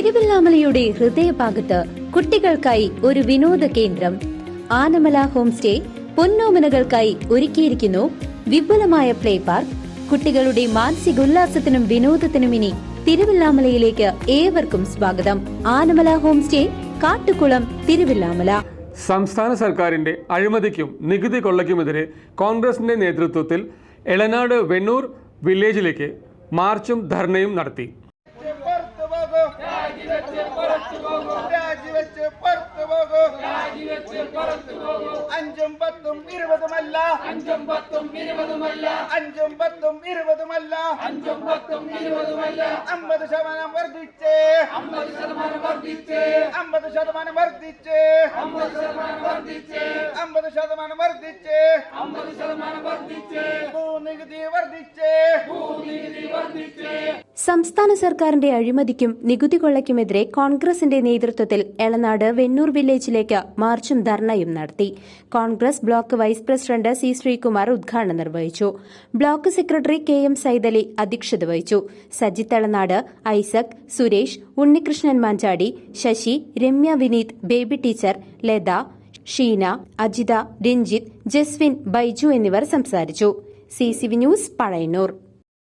തിരുവല്ലാമലയുടെ ഹൃദയഭാഗത്ത് കുട്ടികൾക്കായി ഒരു വിനോദ കേന്ദ്രം ആനമല ഹോം സ്റ്റേ പൊന്നോമനകൾക്കായി ഒരുക്കിയിരിക്കുന്നു വിപുലമായ പ്ലേ പാർക്ക്. കുട്ടികളുടെ മാനസികോല്ലാസത്തിനും വിനോദത്തിനും ഇനി തിരുവല്ലാമലയിലേക്ക് ഏവർക്കും സ്വാഗതം. Anamala home stay, Kattukulam, Thiruvallamala. സംസ്ഥാന സർക്കാരിന്റെ അഴിമതിക്കും നികുതി കൊള്ളയ്ക്കുമെതിരെ കോൺഗ്രസിന്റെ നേതൃത്വത്തിൽ എളനാട് വെണ്ണൂർ വില്ലേജിലേക്ക് മാർച്ചും ധർണയും നടത്തി. അഞ്ചും പത്തും ഇരുപതുമല്ല, അഞ്ചും പത്തും ഇരുപതുമല്ല, അഞ്ചും പത്തും ഇരുപതുമല്ല, അഞ്ചും പത്തും ഇരുപതുമല്ല, 50% വർദ്ധിച്ച്, 50% വർദ്ധിച്ച്, 50% വർദ്ധിച്ച്, 50% വർദ്ധിച്ച്, 50% വർദ്ധിച്ച്, 50% വർദ്ധിച്ച്, ഭൂനികുതി വർദ്ധിച്ച്, ഭൂനികുതി വർദ്ധിച്ച്. സംസ്ഥാന സർക്കാരിന്റെ അഴിമതിക്കും നികുതി കൊള്ളയ്ക്കുമെതിരെ കോൺഗ്രസിന്റെ നേതൃത്വത്തിൽ എളനാട് വെണ്ണൂർ വില്ലേജിലേക്ക് മാർച്ചും ധർണയും നടത്തി. Congress block vice president C Sreekumar ഉദ്ഘാടനം നിർവഹിച്ചു. Block secretary K M Saidali അധ്യക്ഷത വഹിച്ചു. സജിത്ത് എളനാട്, ഐസക്, സുരേഷ്, ഉണ്ണികൃഷ്ണൻ മാഞ്ചാടി, ശശി, രമ്യ വിനീത്, ബേബി ടീച്ചർ, ലത, ഷീന, അജിത, രഞ്ജിത്ത്, ജസ്വിൻ, ബൈജു എന്നിവർ സംസാരിച്ചു. CCV news, Pazhayannur.